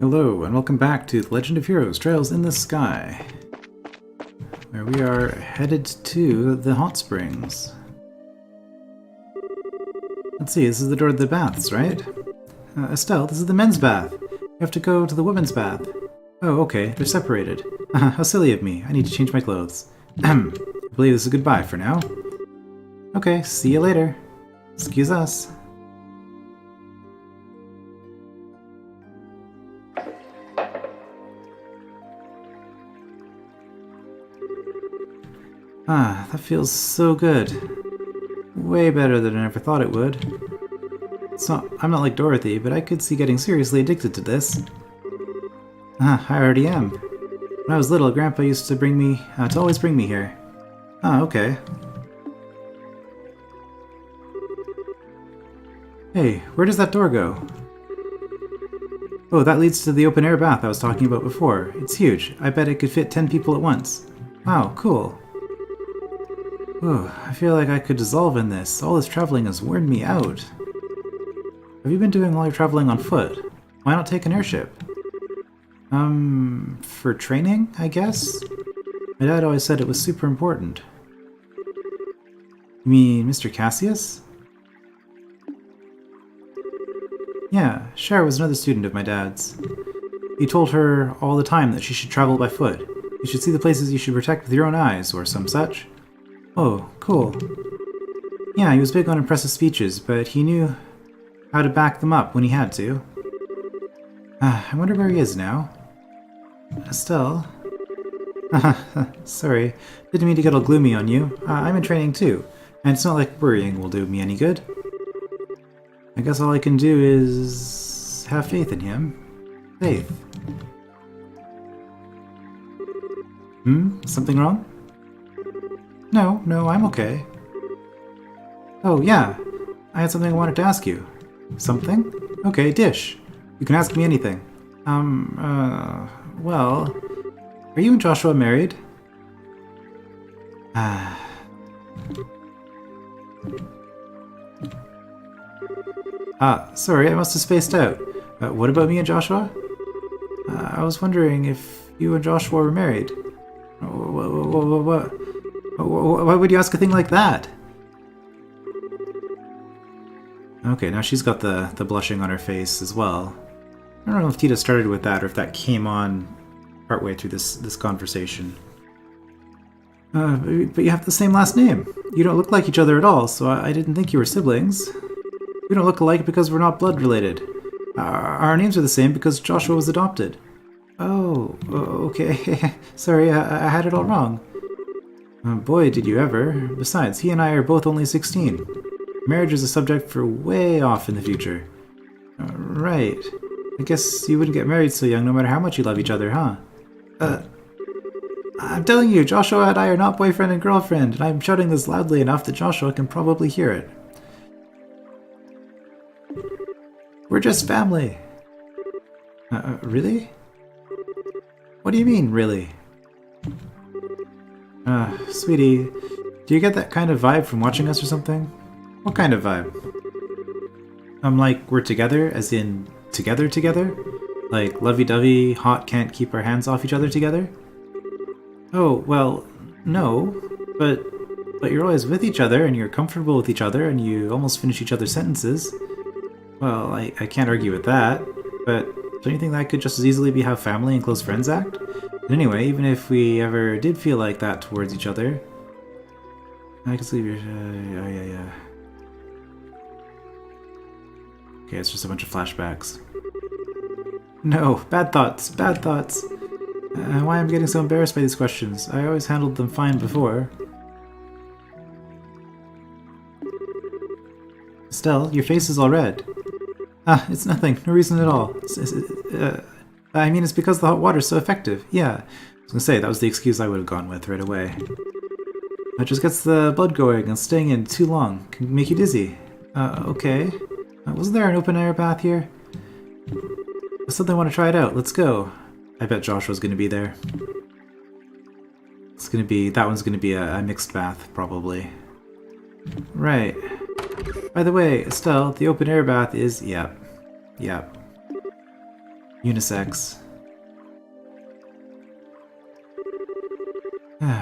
Hello, and welcome back to The Legend of Heroes Trails in the Sky, where we are headed to the hot springs. Let's see, this is the door to the baths, right? Estelle, this is the men's bath. You have to go to the women's bath. Oh, okay, they're separated. How silly of me. I need to change my clothes. I believe this is goodbye for now. Okay, see you later. Excuse us. Ah, that feels so good. Way better than I ever thought it would. I'm not like Dorothy, but I could see getting seriously addicted to this. Ah, I already am. When I was little, Grandpa used to always bring me here. Ah, okay. Hey, where does that door go? Oh, that leads to the open-air bath I was talking about before. It's huge. I bet it could fit 10 people at once. Wow, cool. Ooh, I feel like I could dissolve in this. All this traveling has worn me out. Have you been doing all your traveling on foot? Why not take an airship? For training, I guess? My dad always said it was super important. You mean Mr. Cassius? Yeah, Cher was another student of my dad's. He told her all the time that she should travel by foot. You should see the places you should protect with your own eyes, or some such. Oh, cool. Yeah, he was big on impressive speeches, but he knew how to back them up when he had to. I wonder where he is now. Estelle? Sorry, didn't mean to get all gloomy on you. I'm in training too, and it's not like worrying will do me any good. I guess all I can do is have faith in him. Faith. Something wrong? No, I'm okay. Oh, yeah. I had something I wanted to ask you. Something? Okay, dish. You can ask me anything. Well... Are you and Joshua married? Sorry, I must have spaced out. What about me and Joshua? I was wondering if you and Joshua were married. What? Why would you ask a thing like that? Okay, now she's got the blushing on her face as well. I don't know if Tita started with that or if that came on partway through this conversation. But you have the same last name. You don't look like each other at all, so I didn't think you were siblings. We don't look alike because we're not blood related. Our names are the same because Joshua was adopted. Oh, okay. Sorry, I had it all wrong. Boy, did you ever. Besides, he and I are both only 16. Marriage is a subject for way off in the future. Right. I guess you wouldn't get married so young no matter how much you love each other, huh? I'm telling you, Joshua and I are not boyfriend and girlfriend, and I'm shouting this loudly enough that Joshua can probably hear it. We're just family. Really? What do you mean, really? Sweetie, do you get that kind of vibe from watching us or something? What kind of vibe? Like, we're together, as in together? Like, lovey-dovey, hot, can't keep our hands off each other together? Oh, well, no, but you're always with each other, and you're comfortable with each other, and you almost finish each other's sentences. Well, I can't argue with that, but don't you think that could just as easily be how family and close friends act? And anyway, even if we ever did feel like that towards each other, I can sleep your... yeah. Okay, it's just a bunch of flashbacks. No, bad thoughts. Why am I getting so embarrassed by these questions? I always handled them fine before. Estelle, your face is all red. It's nothing. No reason at all. I mean, it's because the hot water's so effective. Yeah. I was gonna say, that was the excuse I would have gone with right away. It just gets the blood going, and staying in too long can make you dizzy. Okay. Wasn't there an open-air bath here? I suddenly want to try it out. Let's go. I bet Joshua's gonna be there. That one's gonna be a mixed bath, probably. Right. By the way, Estelle, the open-air bath is... Yep. Unisex.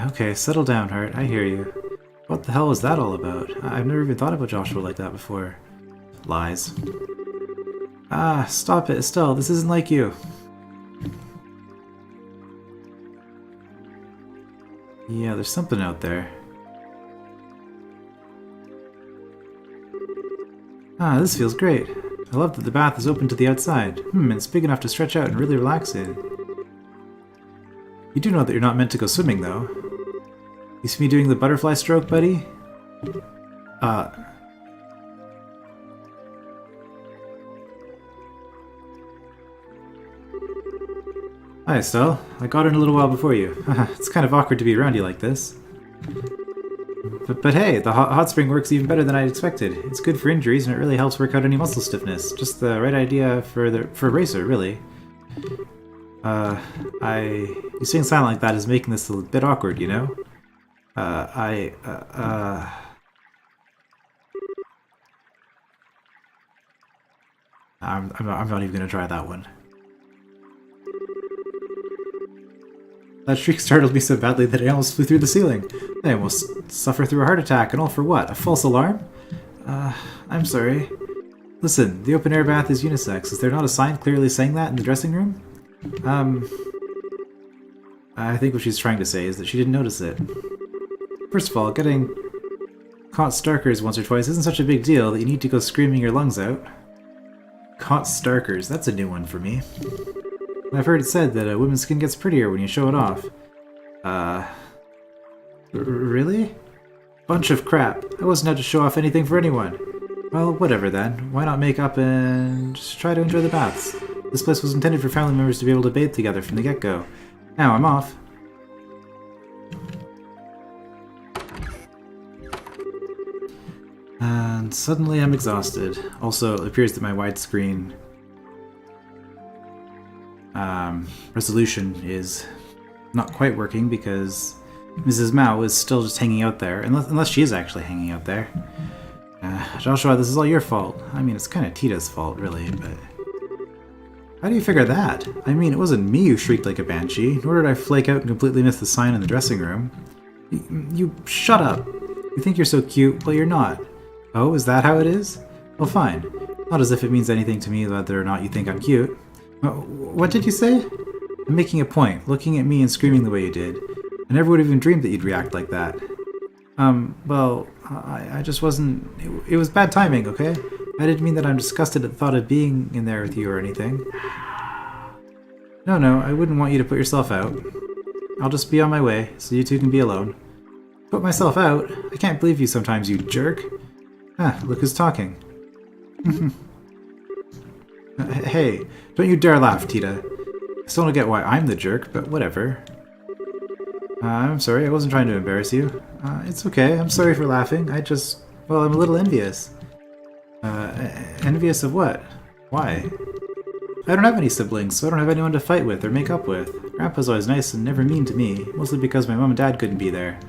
Okay, settle down, Hart. I hear you. What the hell was that all about? I've never even thought about Joshua like that before. Lies. Ah, stop it, Estelle. This isn't like you. Yeah, there's something out there. Ah, this feels great. I love that the bath is open to the outside. It's big enough to stretch out and really relax in. You do know that you're not meant to go swimming, though. You see me doing the butterfly stroke, buddy? Hi, Estelle. I got in a little while before you. It's kind of awkward to be around you like this. But hey, the hot spring works even better than I expected. It's good for injuries, and it really helps work out any muscle stiffness. Just the right idea for a racer, really. You staying silent like that is making this a bit awkward, you know? I'm not even gonna try that one. That shriek startled me so badly that I almost flew through the ceiling. I almost suffered through a heart attack, and all for what? A false alarm? I'm sorry. Listen, the open-air bath is unisex. Is there not a sign clearly saying that in the dressing room? I think what she's trying to say is that she didn't notice it. First of all, getting caught starkers once or twice isn't such a big deal that you need to go screaming your lungs out. Caught starkers, that's a new one for me. I've heard it said that a woman's skin gets prettier when you show it off. Really? Bunch of crap. I wasn't out to show off anything for anyone. Well, whatever then. Why not make up and just try to enjoy the baths? This place was intended for family members to be able to bathe together from the get-go. Now I'm off. And suddenly I'm exhausted. Also, it appears that my widescreen resolution is not quite working because Mrs. Mao is still just hanging out there, unless she is actually hanging out there. Joshua, this is all your fault. I mean, it's kind of Tita's fault, really, but... How do you figure that? I mean, it wasn't me who shrieked like a banshee, nor did I flake out and completely miss the sign in the dressing room. You shut up! You think you're so cute, well, you're not. Oh, is that how it is? Well, fine. Not as if it means anything to me whether or not you think I'm cute. What did you say? I'm making a point, looking at me and screaming the way you did. I never would have even dreamed that you'd react like that. Well, I just wasn't... It was bad timing, okay? I didn't mean that I'm disgusted at the thought of being in there with you or anything. No, I wouldn't want you to put yourself out. I'll just be on my way, so you two can be alone. Put myself out? I can't believe you sometimes, you jerk. Look who's talking. Hey, don't you dare laugh, Tita. I still don't get why I'm the jerk, but whatever. I'm sorry, I wasn't trying to embarrass you. It's okay, I'm sorry for laughing. Well, I'm a little envious. Envious of what? Why? I don't have any siblings, so I don't have anyone to fight with or make up with. Grandpa's always nice and never mean to me, mostly because my mom and dad couldn't be there.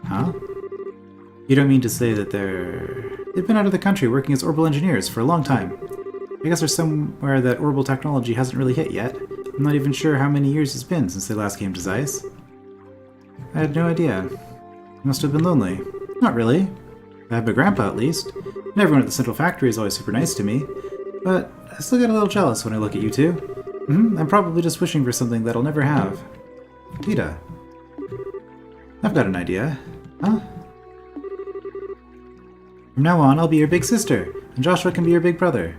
Huh? You don't mean to say that they've been out of the country working as orbital engineers for a long time. I guess there's somewhere that orbital technology hasn't really hit yet. I'm not even sure how many years it's been since they last came to Zeiss. I had no idea. You must have been lonely. Not really. I have my grandpa, at least. And everyone at the Central Factory is always super nice to me. But I still get a little jealous when I look at you two. I'm probably just wishing for something that I'll never have. Tita. I've got an idea. Huh? From now on, I'll be your big sister, and Joshua can be your big brother.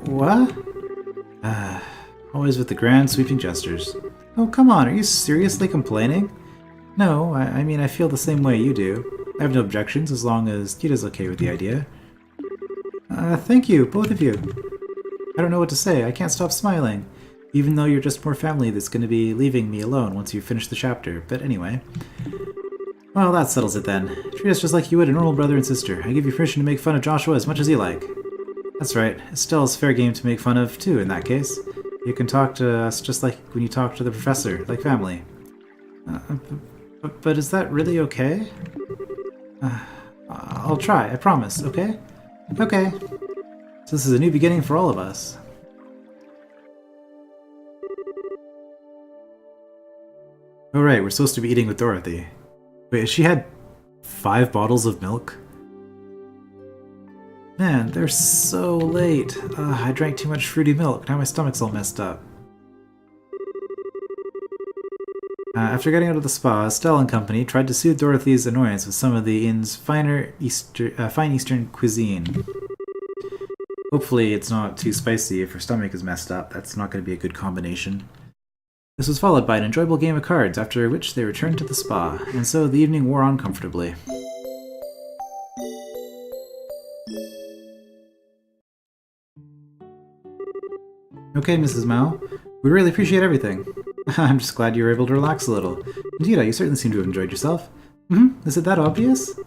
What? Always with the grand, sweeping gestures. Oh, come on, are you seriously complaining? No, I mean, I feel the same way you do. I have no objections as long as Tita's okay with the idea. Thank you, both of you. I don't know what to say, I can't stop smiling. Even though you're just more family that's going to be leaving me alone once you finish the chapter, but anyway. Well, that settles it then. Treat us just like you would a normal brother and sister. I give you permission to make fun of Joshua as much as you like. That's right. Estelle's fair game to make fun of, too, in that case. You can talk to us just like when you talk to the professor, like family. But is that really okay? I'll try, I promise, okay? Okay. So this is a new beginning for all of us. Oh right, we're supposed to be eating with Dorothy. Wait, she had 5 bottles of milk? Man, they're so late. I drank too much fruity milk. Now my stomach's all messed up. After getting out of the spa, Estelle and company tried to soothe Dorothy's annoyance with some of the inn's fine Eastern cuisine. Hopefully it's not too spicy if her stomach is messed up. That's not going to be a good combination. This was followed by an enjoyable game of cards, after which they returned to the spa, and so the evening wore on comfortably. Okay, Mrs. Mao. We really appreciate everything. I'm just glad you were able to relax a little. Indeed, you certainly seem to have enjoyed yourself. Is it that obvious?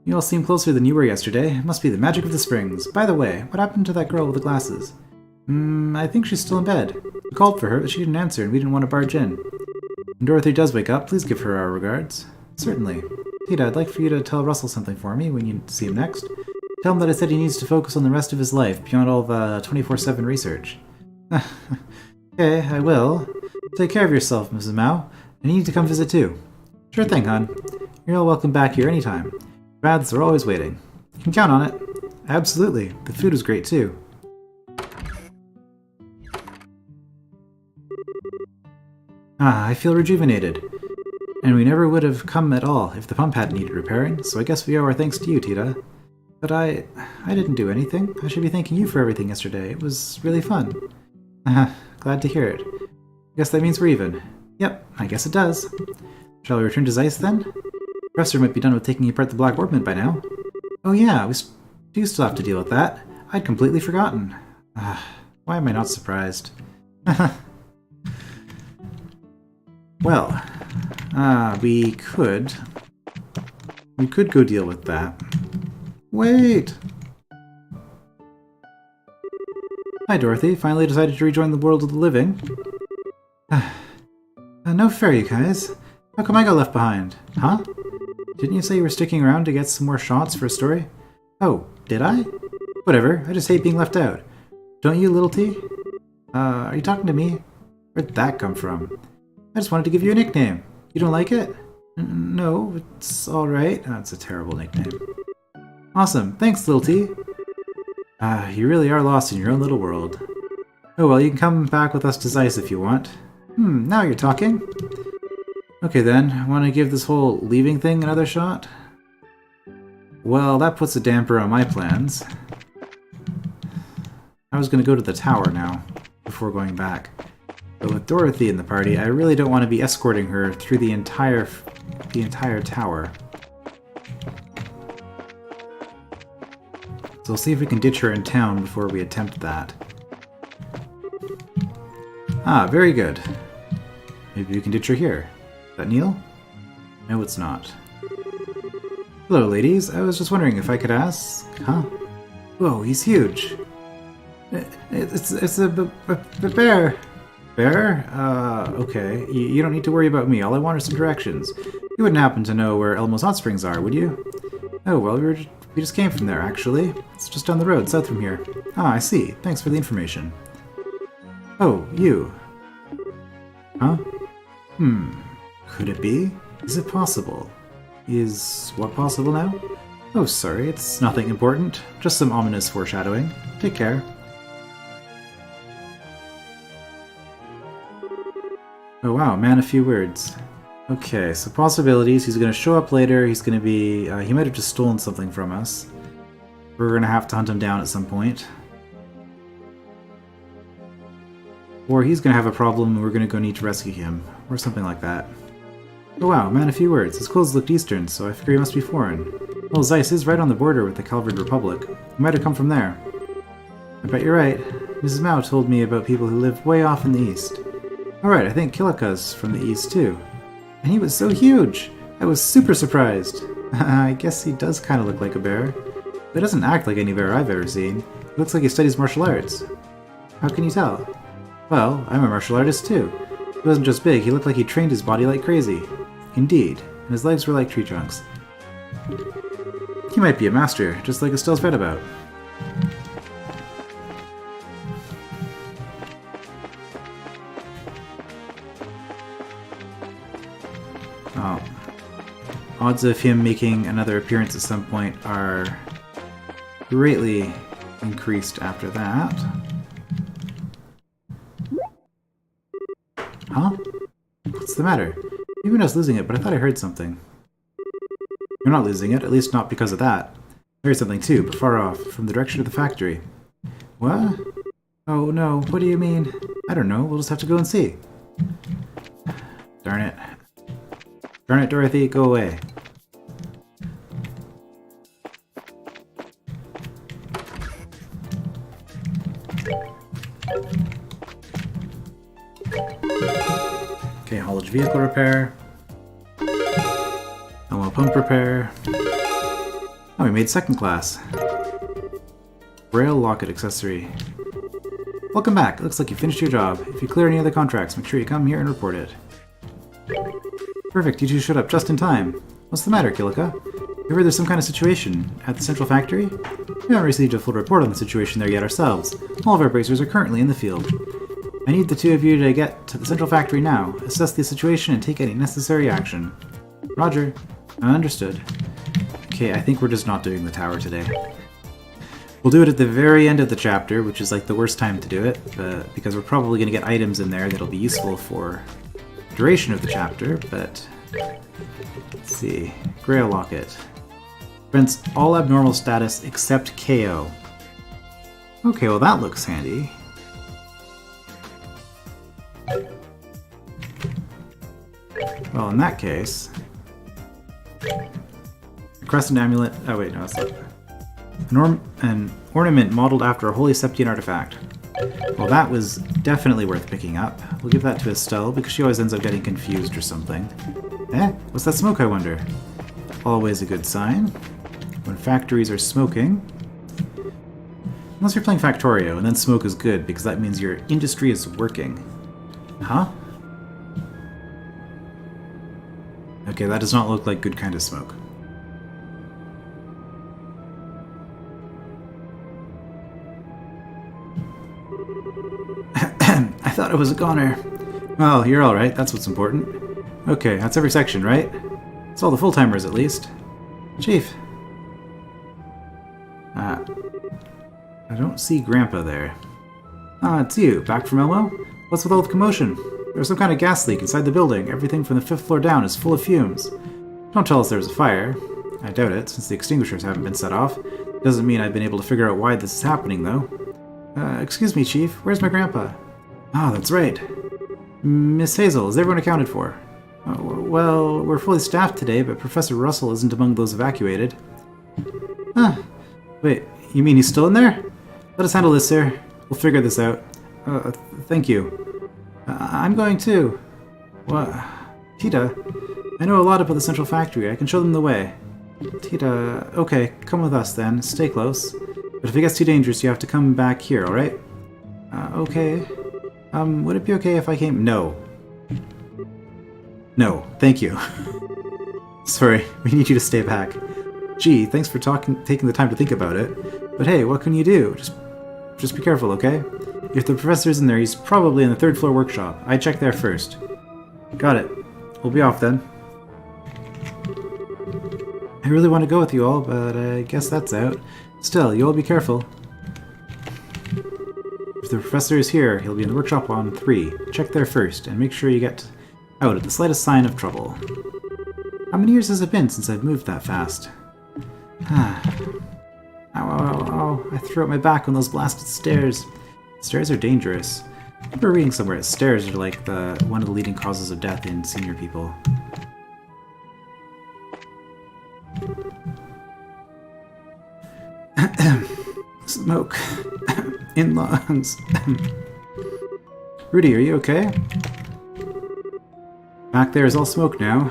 You all seem closer than you were yesterday. It must be the magic of the springs. By the way, what happened to that girl with the glasses? I think she's still in bed. We called for her, but she didn't answer, and we didn't want to barge in. When Dorothy does wake up, please give her our regards. Certainly. Tita, I'd like for you to tell Russell something for me when you see him next. Tell him that I said he needs to focus on the rest of his life, beyond all the 24/7 research. Okay, I will. Take care of yourself, Mrs. Mao. And you need to come visit too. Sure thing, hon. You're all welcome back here anytime. Baths are always waiting. You can count on it. Absolutely. The food was great too. I feel rejuvenated. And we never would have come at all if the pump hadn't needed repairing, so I guess we owe our thanks to you, Tita. But I didn't do anything. I should be thanking you for everything yesterday. It was really fun. Glad to hear it. Guess that means we're even. Yep, I guess it does. Shall we return to Zeiss then? Professor might be done with taking apart the Black Orbment by now. Oh yeah, we do still have to deal with that. I'd completely forgotten. Why am I not surprised? Well, we could go deal with that. Wait! Hi, Dorothy. Finally decided to rejoin the world of the living. No fair, you guys. How come I got left behind? Huh? Didn't you say you were sticking around to get some more shots for a story? Oh, did I? Whatever. I just hate being left out. Don't you, Little T? Are you talking to me? Where'd that come from? I just wanted to give you a nickname. You don't like it? No, it's alright. That's a terrible nickname. Awesome. Thanks, Little T. You really are lost in your own little world. Oh well, you can come back with us to Zeiss if you want. Now you're talking. Okay then, want to give this whole leaving thing another shot? Well, that puts a damper on my plans. I was going to go to the tower now, before going back. But with Dorothy in the party, I really don't want to be escorting her through the entire tower. So we'll see if we can ditch her in town before we attempt that. Very good. Maybe we can ditch her here. Is that Neil? No, it's not. Hello, ladies. I was just wondering if I could ask... Huh? Whoa, he's huge. It's a bear. Bear? Okay. You don't need to worry about me. All I want are some directions. You wouldn't happen to know where Elmo's Hot Springs are, would you? Oh, well, we just came from there, actually. It's just down the road, south from here. I see. Thanks for the information. Oh, you. Huh? Could it be? Is it possible? Is what possible now? Oh, sorry, it's nothing important. Just some ominous foreshadowing. Take care. Oh wow, man, a few words. Okay, so possibilities. He's gonna show up later. He's gonna be... he might have just stolen something from us. We're gonna have to hunt him down at some point. Or he's gonna have a problem and we're gonna go need to rescue him. Or something like that. Oh wow, man, a few words. His clothes looked Eastern, so I figure he must be foreign. Well, Zeiss is right on the border with the Calvard Republic. He might have come from there. I bet you're right. Mrs. Mao told me about people who live way off in the east. Alright, I think Kilika's from the east too. And he was so huge! I was super surprised! I guess he does kind of look like a bear. But he doesn't act like any bear I've ever seen. He looks like he studies martial arts. How can you tell? Well, I'm a martial artist too. He wasn't just big, he looked like he trained his body like crazy. Indeed, and his legs were like tree trunks. He might be a master, just like Estelle's read about. Odds of him making another appearance at some point are greatly increased after that. Huh? What's the matter? Even I was losing it, but I thought I heard something. You're not losing it, at least not because of that. I heard something too, but far off, from the direction of the factory. What? Oh no, what do you mean? I don't know, we'll just have to go and see. Darn it. Darn it, Dorothy, go away. Okay, haulage vehicle repair. Elmo pump repair. Oh, we made second class. Rail locket accessory. Welcome back. It looks like you finished your job. If you clear any other contracts, make sure you come here and report it. Perfect, you two showed up just in time. What's the matter, Kilika? You heard there's some kind of situation at the central factory? We haven't received a full report on the situation there yet ourselves. All of our bracers are currently in the field. I need the two of you to get to the central factory now, assess the situation, and take any necessary action. Roger. Understood. Okay, I think we're just not doing the tower today. We'll do it at the very end of the chapter, which is like the worst time to do it, because we're probably going to get items in there that'll be useful for the duration of the chapter, but... Let's see. Grail Locket. Prevents all abnormal status except KO. Okay, well that looks handy. Well, in that case... Crescent Amulet... Oh wait, no, it's not. An ornament modeled after a Holy Septian artifact. Well, that was definitely worth picking up. We'll give that to Estelle, because she always ends up getting confused or something. Eh? What's that smoke, I wonder? Always a good sign. When factories are smoking... Unless you're playing Factorio, and then smoke is good, because that means your industry is working. Huh? Okay, that does not look like good kind of smoke. I thought it was a goner. Well, you're alright, that's what's important. Okay, that's every section, right? It's all the full-timers, at least. Chief. I don't see Grandpa there. Ah, it's you. Back from Elmo? What's with all the commotion? There's some kind of gas leak inside the building. Everything from the 5th floor down is full of fumes. Don't tell us there was a fire. I doubt it, since the extinguishers haven't been set off. Doesn't mean I've been able to figure out why this is happening, though. Excuse me, Chief. Where's my grandpa? Oh, that's right. Miss Hazel, is everyone accounted for? Well, we're fully staffed today, but Professor Russell isn't among those evacuated. Huh. Wait, you mean he's still in there? Let us handle this, sir. We'll figure this out. Thank you. I'm going too. What? Tita, I know a lot about the central factory. I can show them the way. Tita, okay, come with us then. Stay close. But if it gets too dangerous, you have to come back here, alright? Okay. Would it be okay if I came? No. No, thank you. Sorry, we need you to stay back. Gee, thanks for taking the time to think about it. But hey, what can you do? Just be careful, okay? If the professor's in there, he's probably in the 3rd floor workshop. I check there first. Got it. We'll be off then. I really want to go with you all, but I guess that's out. Still, you all be careful. If the professor is here, he'll be in the workshop on 3. Check there first, and make sure you get out at the slightest sign of trouble. How many years has it been since I've moved that fast? Ow, ow, ow, I threw out my back on those blasted stairs. Stairs are dangerous. I remember reading somewhere that stairs are like one of the leading causes of death in senior people. Smoke. In lungs. Rudy, are you okay? Back there is all smoke now.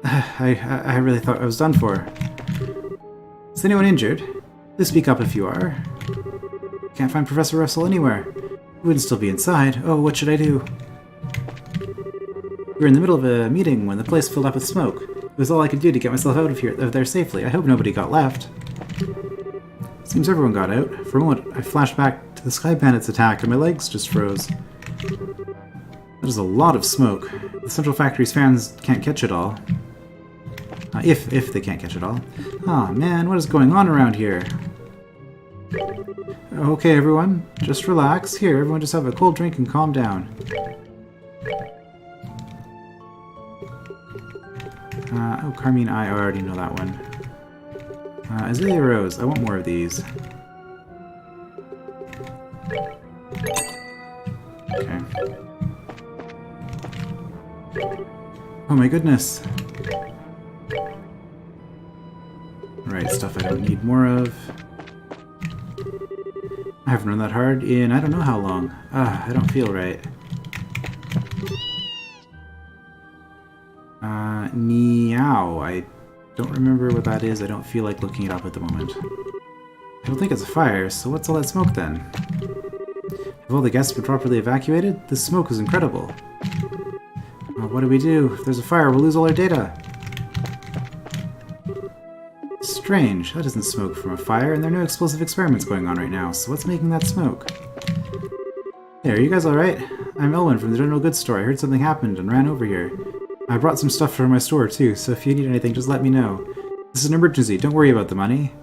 I really thought I was done for. Is anyone injured? Please speak up if you are. Can't find Professor Russell anywhere. He wouldn't still be inside. Oh, what should I do? We were in the middle of a meeting when the place filled up with smoke. It was all I could do to get myself out of there safely. I hope nobody got left. Seems everyone got out. For a moment, I flashed back to the Sky Bandit's attack and my legs just froze. That is a lot of smoke. The Central Factory's fans can't catch it all. If they can't catch it all. Aw, man, what is going on around here? Okay, everyone, just relax. Here, everyone just have a cold drink and calm down. Oh, Carmine Eye, I already know that one. Azalea Rose, I want more of these. Okay. Oh my goodness! Right, stuff I don't need more of. I haven't run that hard in I don't know how long. I don't feel right. Meow. I don't remember what that is. I don't feel like looking it up at the moment. I don't think it's a fire, so what's all that smoke then? Have all the guests been properly evacuated? This smoke is incredible. What do we do? If there's a fire, we'll lose all our data. Strange. That isn't smoke from a fire, and there are no explosive experiments going on right now, so what's making that smoke? Hey, are you guys alright? I'm Elwin from the General Goods Store. I heard something happened and ran over here. I brought some stuff from my store too, so if you need anything, just let me know. This is an emergency. Don't worry about the money.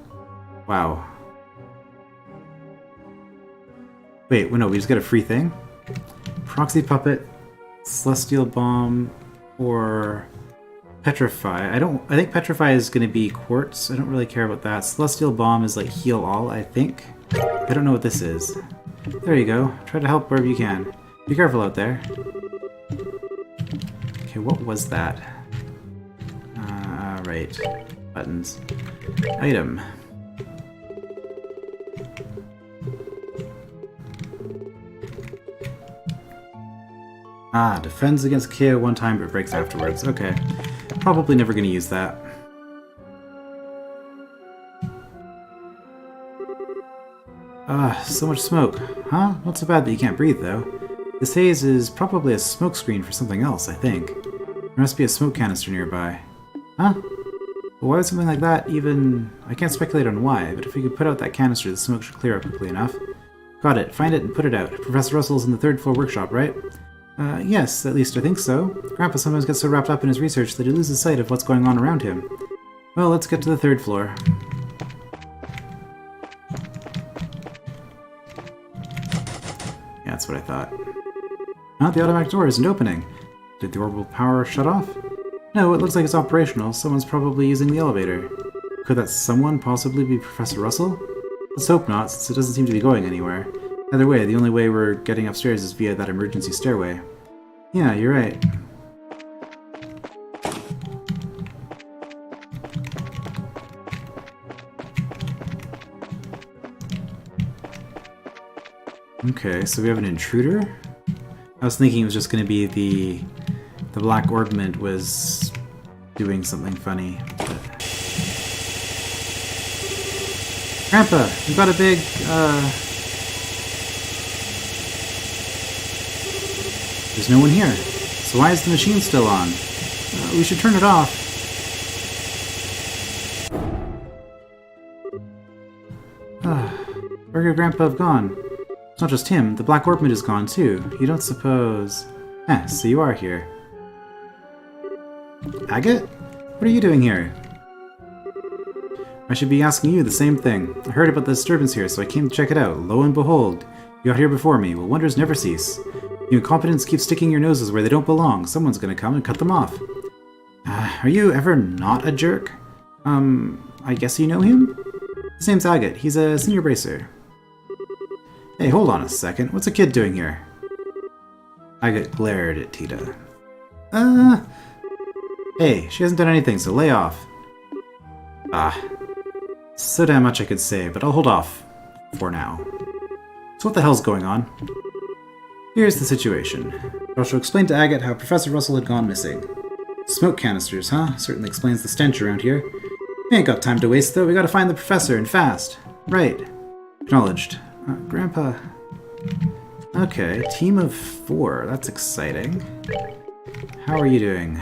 Wow. Wait, well, no, we just get a free thing? Proxy Puppet, Celestial Bomb, or Petrify. I think Petrify is going to be Quartz. I don't really care about that. Celestial Bomb is like Heal All, I think. I don't know what this is. There you go. Try to help wherever you can. Be careful out there. Okay, what was that? Right. Buttons. Item. Defends against KO one time but breaks afterwards. Okay. Probably never going to use that. So much smoke. Huh? Not so bad that you can't breathe, though. This haze is probably a smoke screen for something else, I think. There must be a smoke canister nearby. Huh? Well, why would something like that even... I can't speculate on why, but if we could put out that canister, the smoke should clear up quickly enough. Got it. Find it and put it out. Professor Russell's in the third floor workshop, right? Yes, at least I think so. Grandpa sometimes gets so wrapped up in his research that he loses sight of what's going on around him. Well, let's get to the third floor. Yeah, that's what I thought. The automatic door isn't opening. Did the orbital power shut off? No, it looks like it's operational. Someone's probably using the elevator. Could that someone possibly be Professor Russell? Let's hope not, since it doesn't seem to be going anywhere. Either way, the only way we're getting upstairs is via that emergency stairway. Yeah, you're right. Okay, so we have an intruder? I was thinking it was just going to be the black orbment was doing something funny. But... Grandpa, we've got a big, There's no one here. So why is the machine still on? We should turn it off. Where could Grandpa have gone? It's not just him. The black orbment is gone too. You don't suppose... so you are here. Agate? What are you doing here? I should be asking you the same thing. I heard about the disturbance here, so I came to check it out. Lo and behold, you are here before me. Well, wonders never cease. You incompetents keep sticking your noses where they don't belong. Someone's gonna come and cut them off. Are you ever not a jerk? I guess you know him? His name's Agate. He's a senior bracer. Hey, hold on a second. What's a kid doing here? Agate glared at Tita. Hey, she hasn't done anything, so lay off. So damn much I could say, but I'll hold off. For now. So what the hell's going on? Here's the situation. I shall explain to Agate how Professor Russell had gone missing. Smoke canisters, huh? Certainly explains the stench around here. We ain't got time to waste, though. We gotta find the professor, and fast. Right. Acknowledged. Grandpa... Okay, team of 4. That's exciting. How are you doing,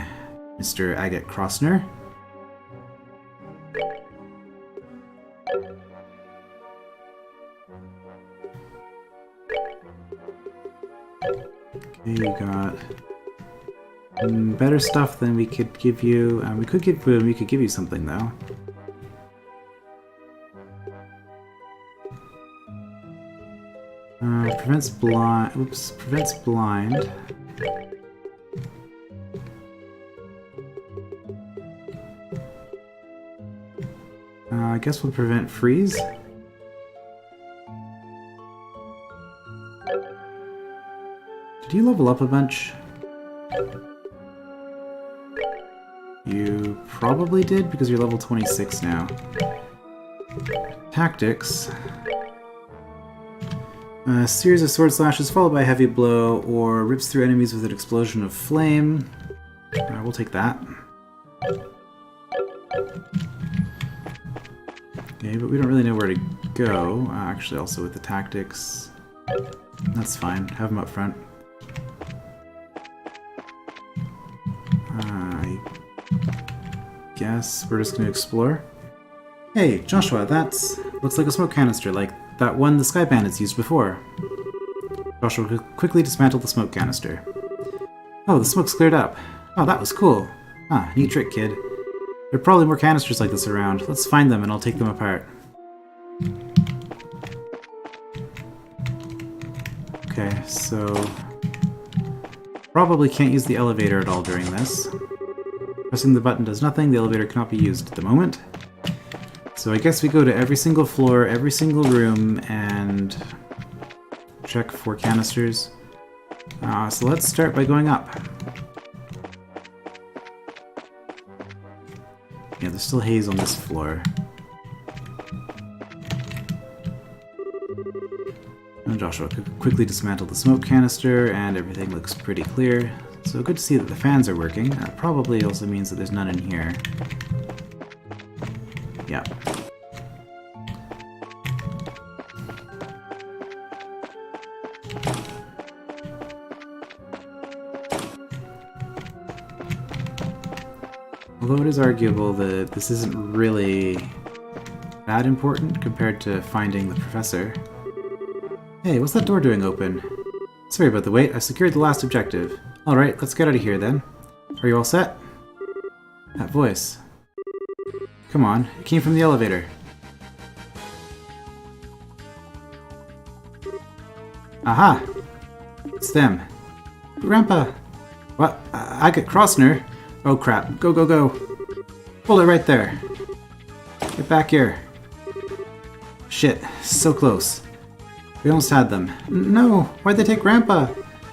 Mr. Agate Crossner? Okay, you got Better stuff than we could give you. We could give you something though. Prevents blind. Oops, prevents blind. I guess we'll prevent freeze. Did you level up a bunch? You probably did because you're level 26 now. Tactics. A series of sword slashes followed by a heavy blow or rips through enemies with an explosion of flame. We'll take that. Okay, but we don't really know where to go. Actually, also with the tactics. That's fine. Have them up front. I guess we're just going to explore. Hey, Joshua, that's... looks like a smoke canister, like that one the Sky Bandits used before. Joshua quickly dismantled the smoke canister. Oh, the smoke's cleared up. Oh, that was cool. Ah, neat trick, kid. There are probably more canisters like this around. Let's find them and I'll take them apart. Okay, so... probably can't use the elevator at all during this. Pressing the button does nothing, the elevator cannot be used at the moment. So I guess we go to every single floor, every single room, and check for canisters. So let's start by going up. Yeah, there's still haze on this floor. And Joshua quickly dismantled the smoke canister, and everything looks pretty clear. So good to see that the fans are working. That probably also means that there's none in here. Yeah. Although it is arguable that this isn't really that important compared to finding the professor. Hey, what's that door doing open? Sorry about the wait, I secured the last objective. Alright, let's get out of here then. Are you all set? That voice. Come on, it came from the elevator. Aha! It's them. Grandpa! What? I get Crossner? Oh crap, go, go, go. Hold it right there. Get back here. Shit, so close. We almost had them. No, why'd they take Grandpa?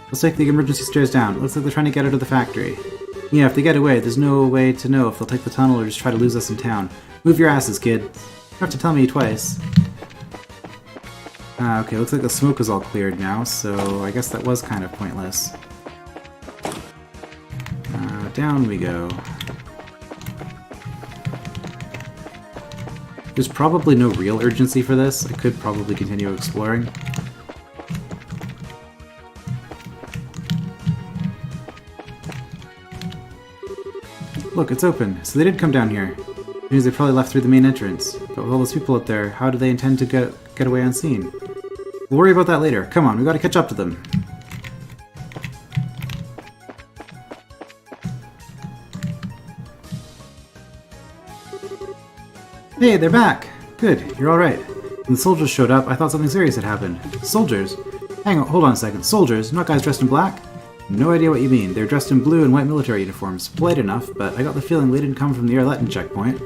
Let's take the emergency stairs down. Looks like they're trying to get out of the factory. Yeah, if they get away, there's no way to know if they'll take the tunnel or just try to lose us in town. Move your asses, kid. You have to tell me twice. Okay, looks like the smoke is all cleared now, so I guess that was kind of pointless. Down we go. There's probably no real urgency for this. I could probably continue exploring. Look, it's open. So they did come down here. It means they probably left through the main entrance. But with all those people out there, how do they intend to get away unseen? We'll worry about that later. Come on, we gotta catch up to them. Hey, they're back! Good, you're alright. When the soldiers showed up, I thought something serious had happened. Soldiers? Hang on, hold on a second. Soldiers? Not guys dressed in black? No idea what you mean. They're dressed in blue and white military uniforms. Polite enough, but I got the feeling they didn't come from the Arletten checkpoint.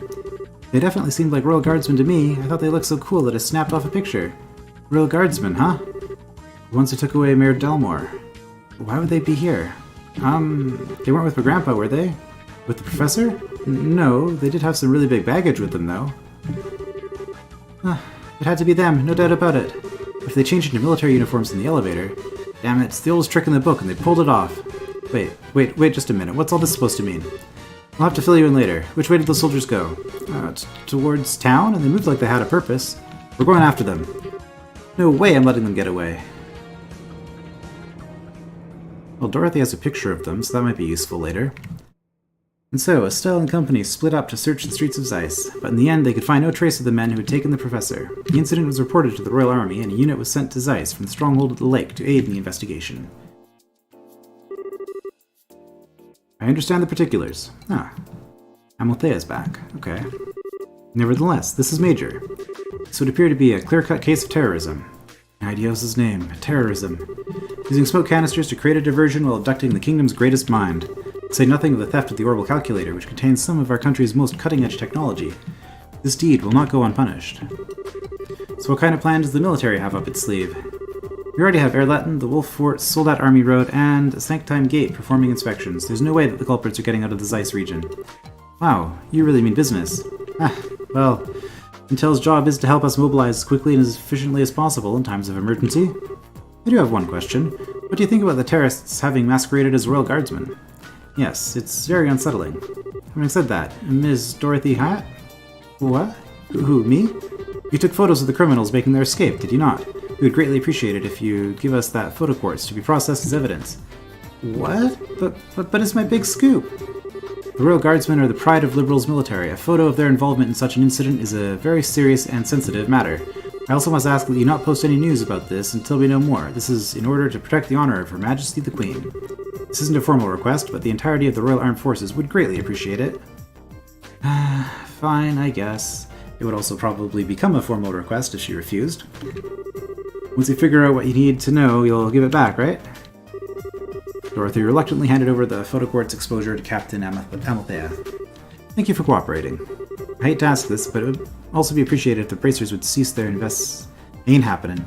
They definitely seemed like Royal Guardsmen to me. I thought they looked so cool that I snapped off a picture. Royal Guardsmen, huh? The ones who took away Mayor Delmore. Why would they be here? They weren't with my grandpa, were they? With the professor? No, they did have some really big baggage with them, though. It had to be them, no doubt about it. If they changed into military uniforms in the elevator... Damn it, it's the oldest trick in the book and they pulled it off. Wait just a minute. What's all this supposed to mean? I'll have to fill you in later. Which way did the soldiers go? Towards town? And they moved like they had a purpose. We're going after them. No way I'm letting them get away. Well, Dorothy has a picture of them, so that might be useful later. And so, Estelle and company split up to search the streets of Zeiss, but in the end they could find no trace of the men who had taken the professor. The incident was reported to the Royal Army, and a unit was sent to Zeiss from the stronghold at the lake to aid in the investigation. I understand the particulars. Ah. Amalthea's back. Okay. Nevertheless, this is major. This would appear to be a clear-cut case of terrorism. Idios' name. Terrorism. Using smoke canisters to create a diversion while abducting the kingdom's greatest mind. To say nothing of the theft of the orbital calculator, which contains some of our country's most cutting-edge technology. This deed will not go unpunished. So what kind of plan does the military have up its sleeve? We already have Erletten, the Wolf Fort, Soldat Army Road, and Sanctime Gate performing inspections. There's no way that the culprits are getting out of the Zeiss region. Wow, you really mean business. Well, Intel's job is to help us mobilize as quickly and as efficiently as possible in times of emergency. I do have one question. What do you think about the terrorists having masqueraded as Royal Guardsmen? Yes, it's very unsettling. Having said that, Ms. Dorothy Hatt? What? Who, me? You took photos of the criminals making their escape, did you not? We would greatly appreciate it if you give us that photo quartz to be processed as evidence. What? But it's my big scoop! The Royal Guardsmen are the pride of Liberals military. A photo of their involvement in such an incident is a very serious and sensitive matter. I also must ask that you not post any news about this until we know more. This is in order to protect the honor of Her Majesty the Queen. This isn't a formal request, but the entirety of the Royal Armed Forces would greatly appreciate it. Fine, I guess. It would also probably become a formal request if she refused. Once you figure out what you need to know, you'll give it back, right? Dorothy reluctantly handed over the photoquartz exposure to Captain Amalthea. Thank you for cooperating. I hate to ask this, but it would also be appreciated if the bracers would cease their invests. Ain't happening.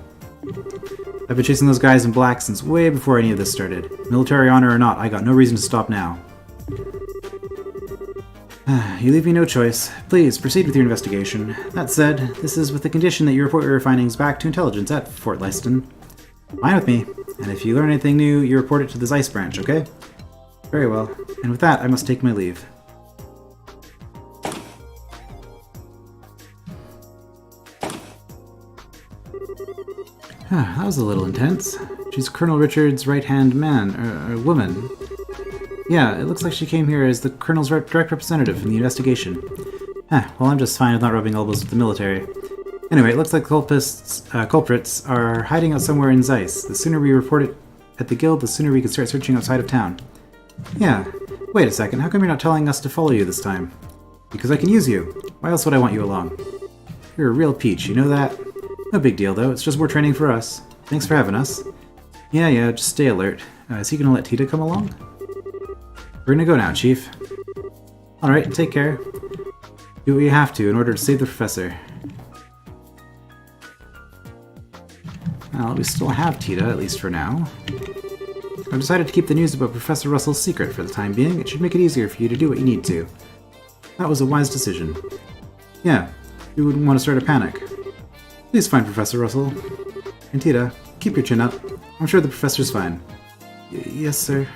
I've been chasing those guys in black since way before any of this started. Military honor or not, I got no reason to stop now. You leave me no choice. Please, proceed with your investigation. That said, this is with the condition that you report your findings back to intelligence at Fort Leiston. Fine with me. And if you learn anything new, you report it to the Zeiss branch, okay? Very well. And with that, I must take my leave. That was a little intense. She's Colonel Richard's right-hand man, or woman. Yeah, it looks like she came here as the Colonel's direct representative in the investigation. Well, I'm just fine with not rubbing elbows with the military. Anyway, it looks like culprits are hiding out somewhere in Zeiss. The sooner we report it at the guild, the sooner we can start searching outside of town. Yeah. Wait a second, how come you're not telling us to follow you this time? Because I can use you. Why else would I want you along? You're a real peach, you know that? No big deal, though. It's just more training for us. Thanks for having us. Yeah, just stay alert. Is he gonna let Tita come along? We're gonna go now, Chief. Alright, take care. Do what you have to in order to save the professor. Well, we still have Tita, at least for now. I've decided to keep the news about Professor Russell's secret for the time being. It should make it easier for you to do what you need to. That was a wise decision. Yeah, you wouldn't want to start a panic. Please find Professor Russell. And Tita, keep your chin up. I'm sure the professor's fine. Yes, sir.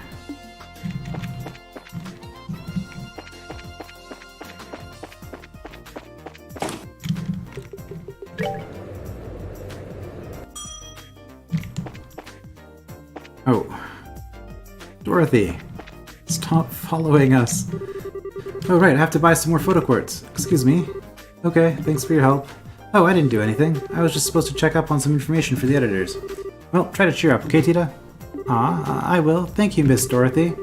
Oh. Dorothy! Stop following us. Oh right, I have to buy some more photoquartz. Excuse me. Okay, thanks for your help. Oh, I didn't do anything. I was just supposed to check up on some information for the editors. Well, try to cheer up, okay, Tita? I will. Thank you, Miss Dorothy.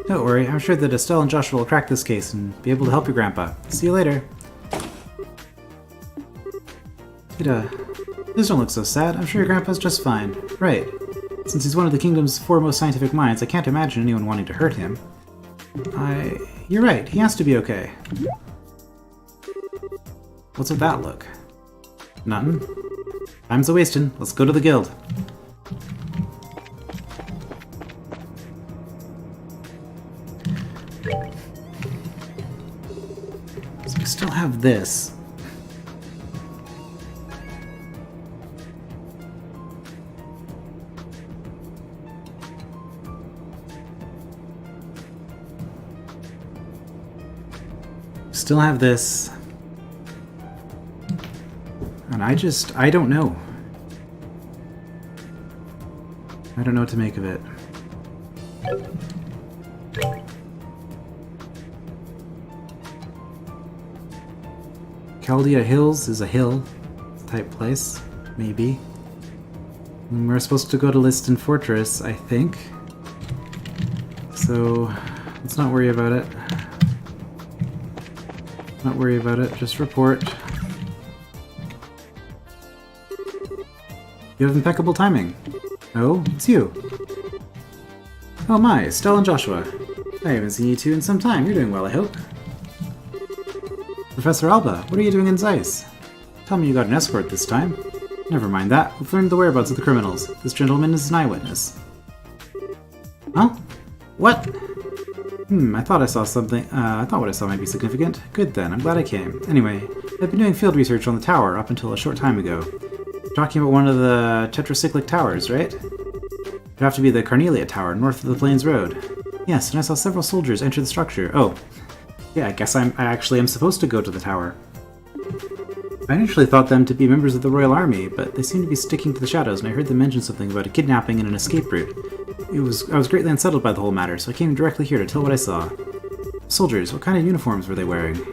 Don't worry, I'm sure that Estelle and Joshua will crack this case and be able to help your grandpa. See you later. Tita, please don't look so sad. I'm sure your grandpa's just fine. Right. Since he's one of the kingdom's foremost scientific minds, I can't imagine anyone wanting to hurt him. You're right, he has to be okay. What's with that look? Nothin'. Time's a-wastin'. Let's go to the guild. So we still have this. Still have this. And I don't know. I don't know what to make of it. Chaldea Hills is a hill type place, maybe. And we're supposed to go to Liston Fortress, I think. So, Let's not worry about it. Not worry about it, just report. You have impeccable timing. Oh, it's you. Oh my, Stella and Joshua. I haven't seen you two in some time. You're doing well, I hope. Professor Alba, what are you doing in Zeiss? Tell me you got an escort this time. Never mind that. We've learned the whereabouts of the criminals. This gentleman is an eyewitness. Huh? What? I thought I saw something. I thought what I saw might be significant. Good then, I'm glad I came. Anyway, I've been doing field research on the tower up until a short time ago. You're talking about one of the tetracyclic towers, right? It'd have to be the Carnelia Tower, north of the Plains Road. Yes, and I saw several soldiers enter the structure. Oh. Yeah, I guess I actually am supposed to go to the tower. I initially thought them to be members of the Royal Army, but they seem to be sticking to the shadows, and I heard them mention something about a kidnapping and an escape route. I was greatly unsettled by the whole matter, so I came directly here to tell what I saw. Soldiers, what kind of uniforms were they wearing?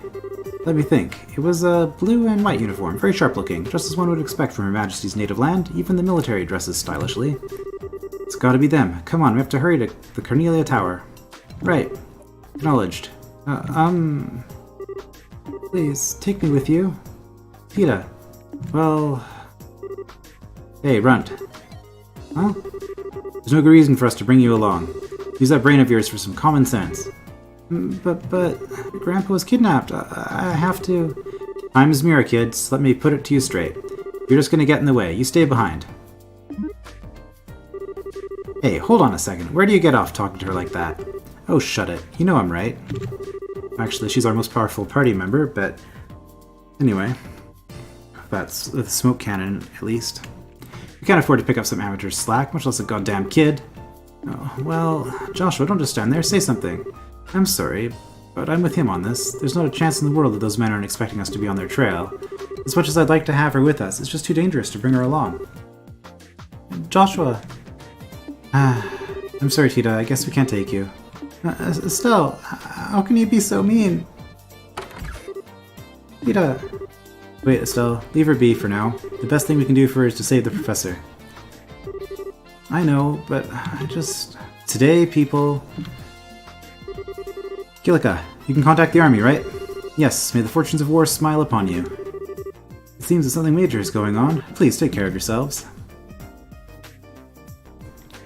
Let me think. It was a blue and white uniform, very sharp looking, just as one would expect from Her Majesty's native land. Even the military dresses stylishly. It's gotta be them. Come on, we have to hurry to the Carnelia Tower. Right. Acknowledged. Please, take me with you. Tita. Well... Hey, Runt. Huh? There's no good reason for us to bring you along. Use that brain of yours for some common sense. But Grandpa was kidnapped. I have to... Time is mirror, kids. Let me put it to you straight. You're just gonna get in the way. You stay behind. Hey, hold on a second. Where do you get off talking to her like that? Oh, shut it. You know I'm right. Actually, she's our most powerful party member, but... Anyway. That's the smoke cannon, at least. We can't afford to pick up some amateur slack, much less a goddamn kid. Oh, well, Joshua, don't just stand there. Say something. I'm sorry, but I'm with him on this. There's not a chance in the world that those men aren't expecting us to be on their trail. As much as I'd like to have her with us, it's just too dangerous to bring her along. Joshua... I'm sorry, Tita. I guess we can't take you. Estelle, how can you be so mean? Tita... Wait, Estelle. Leave her be for now. The best thing we can do for her is to save the professor. I know, but I just... Today, people... Kilika, you can contact the army, right? Yes, may the fortunes of war smile upon you. It seems that something major is going on. Please take care of yourselves.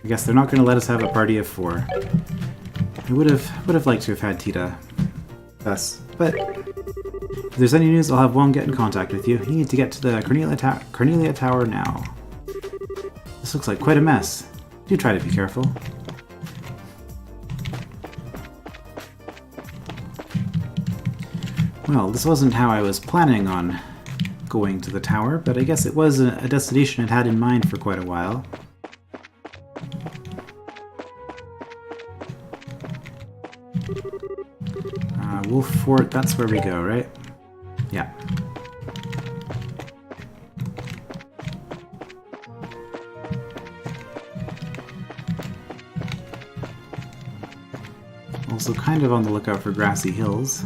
I guess they're not going to let us have a party of 4. I would have liked to have had Tita. Thus, but if there's any news, I'll have Wong get in contact with you. You need to get to the Carnelia Tower now. This looks like quite a mess. Do try to be careful. Well, this wasn't how I was planning on going to the tower, but I guess it was a destination I'd had in mind for quite a while. Wolf Fort, that's where we go, right? Yeah. Also kind of on the lookout for grassy hills.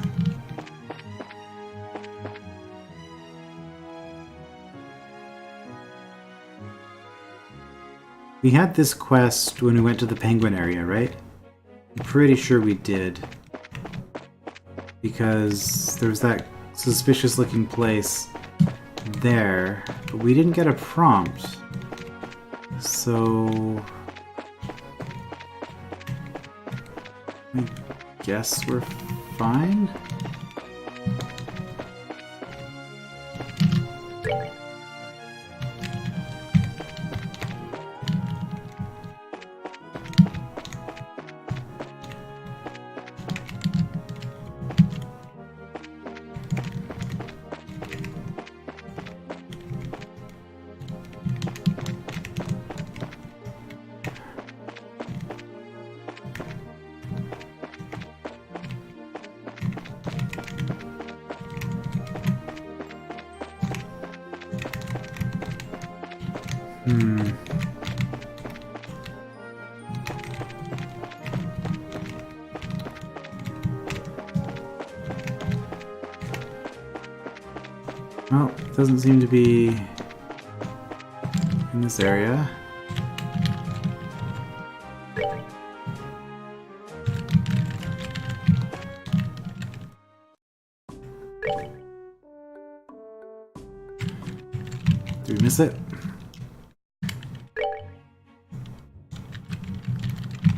We had this quest when we went to the penguin area, right? I'm pretty sure we did. Because there was that suspicious looking place there, but we didn't get a prompt. So... I guess we're fine? Well, it doesn't seem to be in this area. Did we miss it?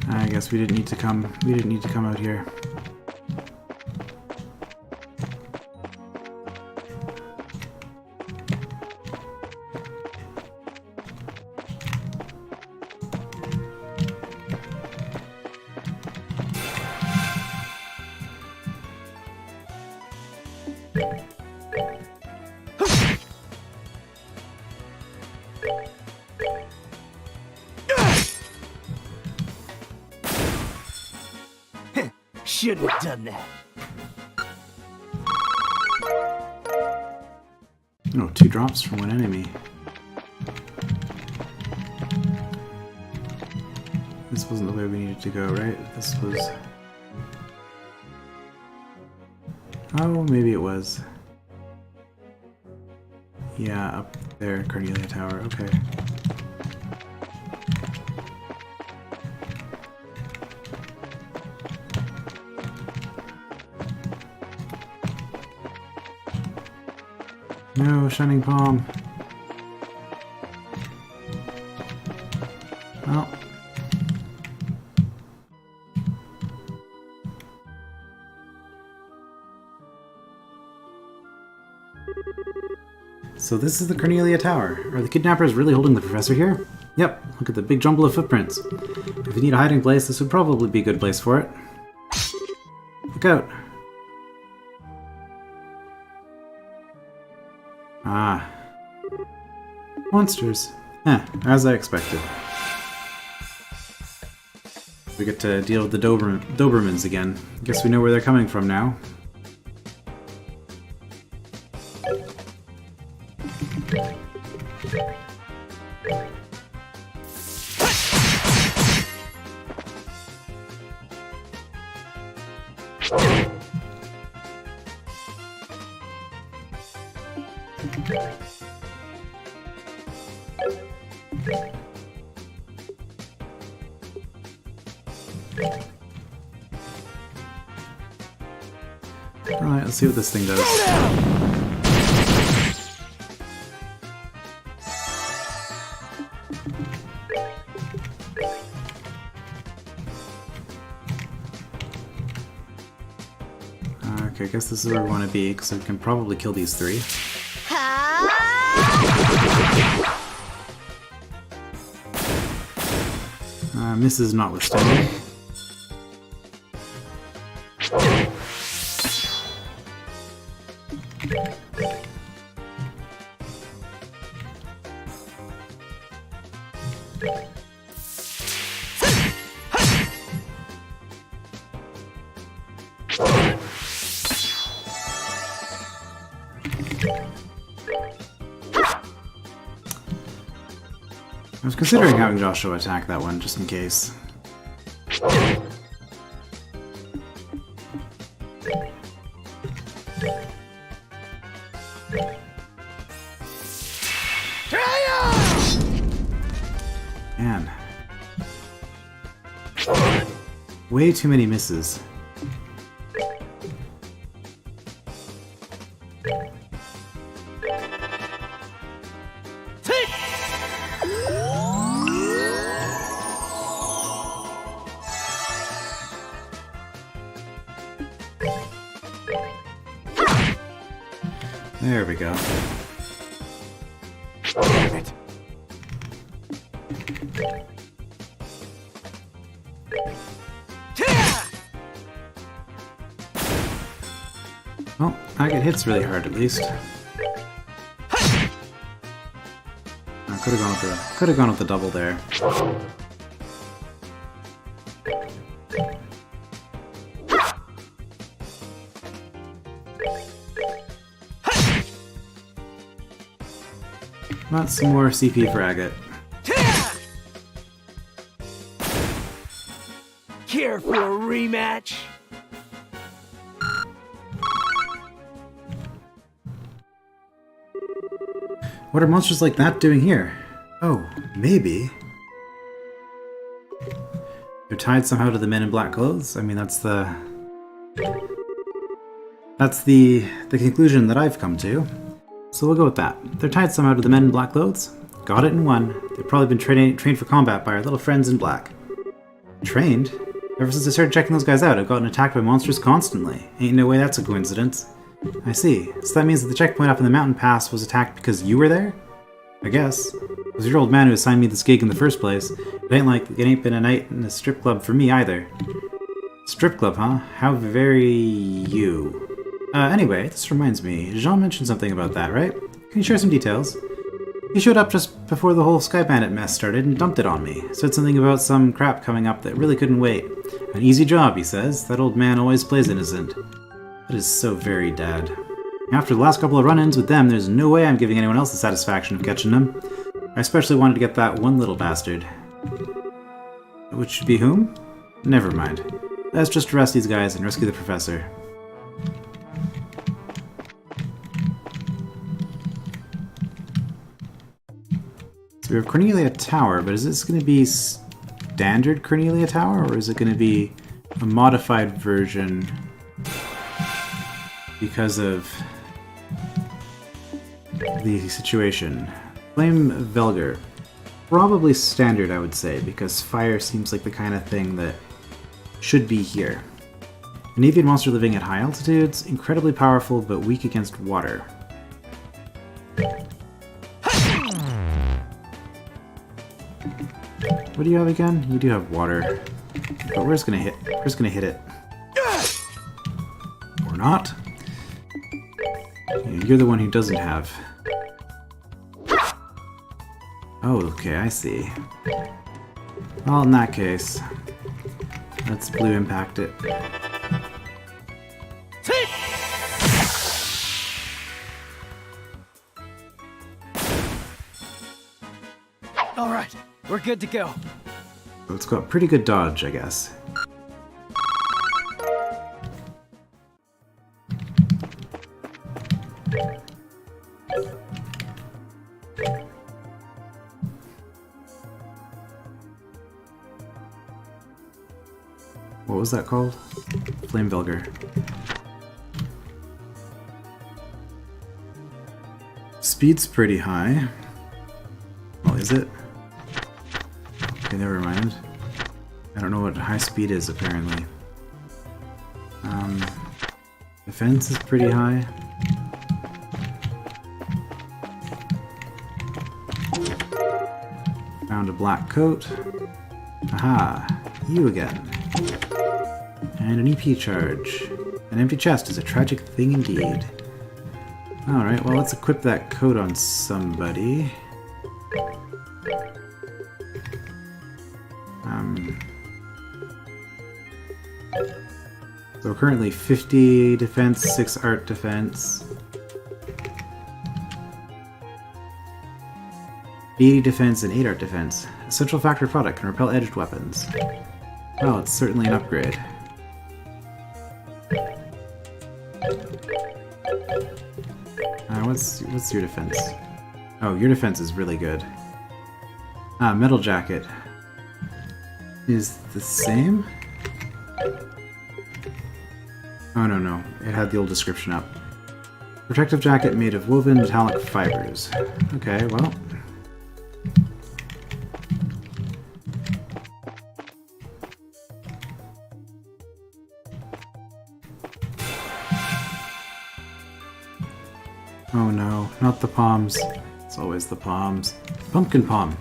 I guess we didn't need to come. We didn't need to come out here. Shouldn't have done that. Oh, 2 drops from one enemy. This wasn't the way we needed to go, right? This was... Oh, maybe it was. Yeah, up there, Cornelia Tower, okay. No, Shining Palm. Well. So this is the Cornelia Tower. Are the kidnappers really holding the professor here? Yep, look at the big jumble of footprints. If you need a hiding place, this would probably be a good place for it. Look out. Ah. Monsters. As I expected. We get to deal with the Dobermans again. Guess we know where they're coming from now. Alright, let's see what this thing does. Okay, I guess this is where we want to be, because we can probably kill these 3. Misses notwithstanding. I was considering having Joshua attack that one, just in case. Man. Way too many misses. There we go. Damn it. Well, I get hits really hard at least. I could have gone with the double there. Want some more CP for Agate. Care for a rematch? What are monsters like that doing here? Oh, maybe. They're tied somehow to the men in black clothes? I mean, that's That's the conclusion that I've come to. So we'll go with that. They're tied somehow to the men in black clothes. Got it in one. They've probably been trained for combat by our little friends in black. Trained? Ever since I started checking those guys out, I've gotten attacked by monsters constantly. Ain't no way that's a coincidence. I see. So that means that the checkpoint up in the mountain pass was attacked because you were there? I guess. It was your old man who assigned me this gig in the first place. It ain't been a night in a strip club for me either. Strip club, huh? How very you. Anyway, this reminds me. Jean mentioned something about that, right? Can you share some details? He showed up just before the whole Sky Bandit mess started and dumped it on me. Said something about some crap coming up that really couldn't wait. An easy job, he says. That old man always plays innocent. That is so very Dad. After the last couple of run-ins with them, there's no way I'm giving anyone else the satisfaction of catching them. I especially wanted to get that one little bastard. Which should be whom? Never mind. Let's just arrest these guys and rescue the professor. So we have Cornelia Tower, but is this going to be standard Cornelia Tower, or is it going to be a modified version because of the situation? Flame Velger. Probably standard, I would say, because fire seems like the kind of thing that should be here. An avian monster living at high altitudes, incredibly powerful but weak against water. What do you have again? You do have water. But where's gonna hit? Where's gonna hit it? Or not? You're the one who doesn't have. Oh, okay, I see. Well, in that case, let's blue impact it. Alright, we're good to go. So it's got pretty good dodge, I guess. What was that called? Flame Velger. Speed's pretty high. Well, is it? Okay, never mind. I don't know what high speed is, apparently. Defense is pretty high. Found a black coat. Aha! You again. And an EP charge. An empty chest is a tragic thing indeed. Alright, well, let's equip that coat on somebody. So currently 50 defense, 6 art defense. 80 defense and 8 art defense. Essential factor product can repel edged weapons. Well, it's certainly an upgrade. What's your defense? Oh, your defense is really good. Metal jacket is the same? Oh no, it had the old description up. Protective jacket made of woven metallic fibers. Okay, well. Oh no, not the palms. It's always the palms. Pumpkin Palm.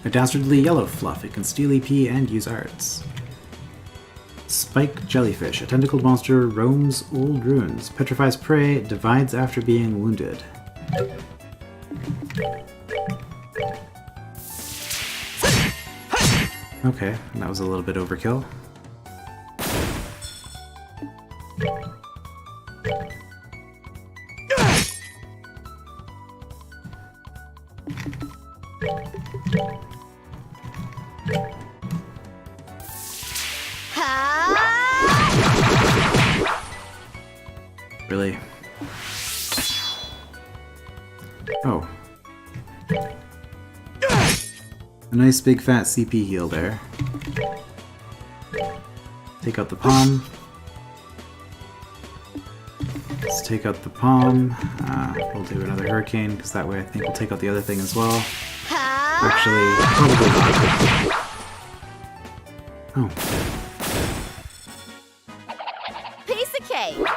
A dastardly yellow fluff. It can steal EP and use arts. Spike Jellyfish. A tentacled monster roams old ruins. Petrifies prey. Divides after being wounded. Okay, that was a little bit overkill. Really? Oh. A nice big fat CP heal there. Take out the palm. take out the palm. We'll do another hurricane, because that way I think we'll take out the other thing as well. Actually, probably not. Oh. Piece of cake.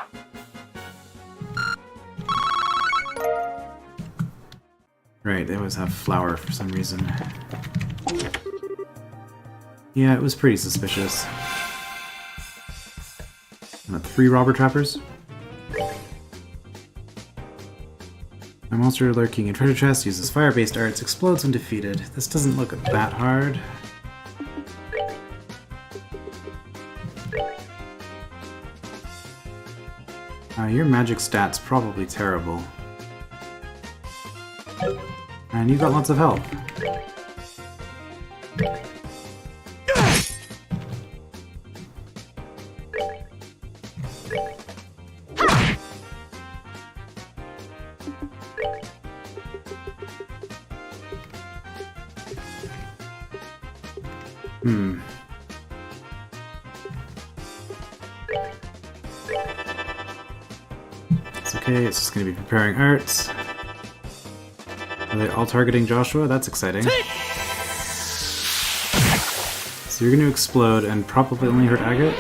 Right, they always have flour for some reason. Yeah, it was pretty suspicious. 3 robber trappers. A monster lurking in treasure chest uses fire-based arts, explodes when defeated. This doesn't look that hard. Your magic stat's probably terrible. And you got lots of health. It's okay, it's just going to be preparing arts. Are they all targeting Joshua? That's exciting. So you're going to explode and probably only hurt Agate?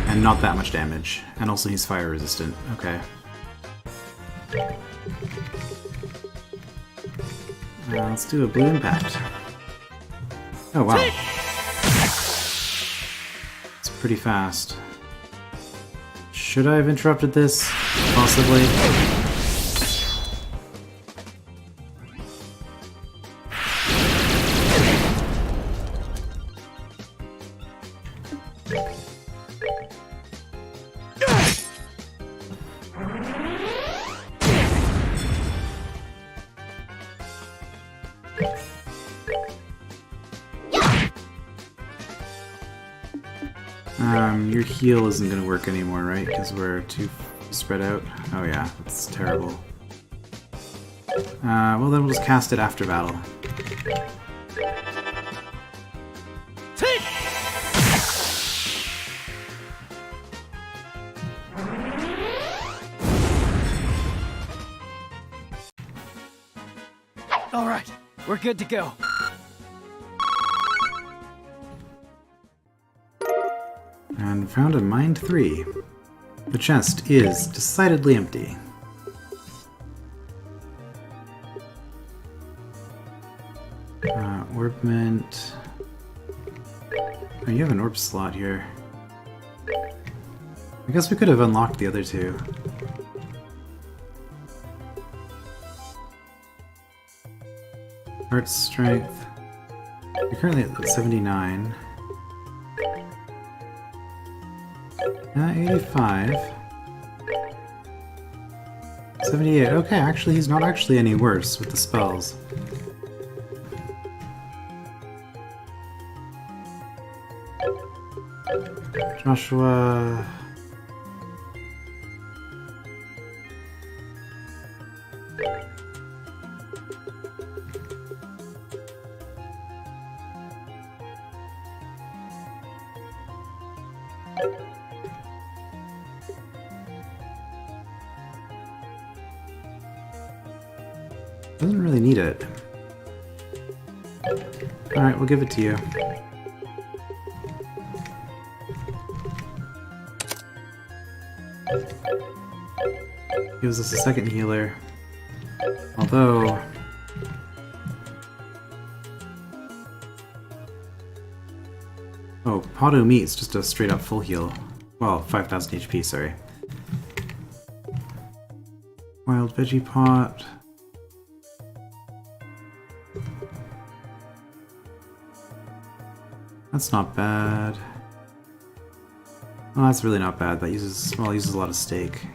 And not that much damage. And also he's fire resistant. Okay. Let's do a blue impact. Oh wow. It's pretty fast. Should I have interrupted this? Possibly. Your heal isn't going to work anymore, right? Because we're too spread out. Oh yeah, that's terrible. Well then we'll just cast it after battle. All right, we're good to go. And found a Mind 3. The chest is decidedly empty. Orb mint. Oh, you have an orb slot here. I guess we could have unlocked the other two. Heart strength. You're currently at 79. 85. 78. Okay, actually, he's not actually any worse with the spells. Joshua... doesn't really need it. Alright, we'll give it to you. Gives us a second healer. Although... Oh, Podo Meat's just a straight up full heal. Well, 5000 HP, sorry. Wild Veggie Pot... That's not bad. Oh, that's really not bad. That uses, well, it uses a lot of steak.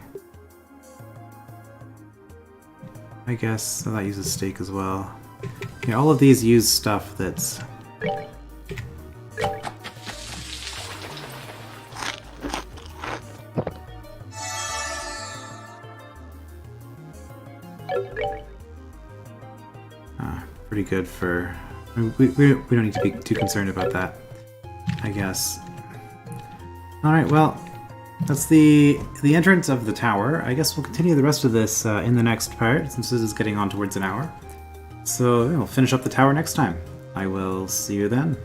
I guess so that uses steak as well. Yeah, all of these use stuff that's... pretty good for... We don't need to be too concerned about that, I guess. Alright, well, That's the entrance of the tower. I guess we'll continue the rest of this in the next part, since this is getting on towards an hour. So we'll finish up the tower next time. I will see you then.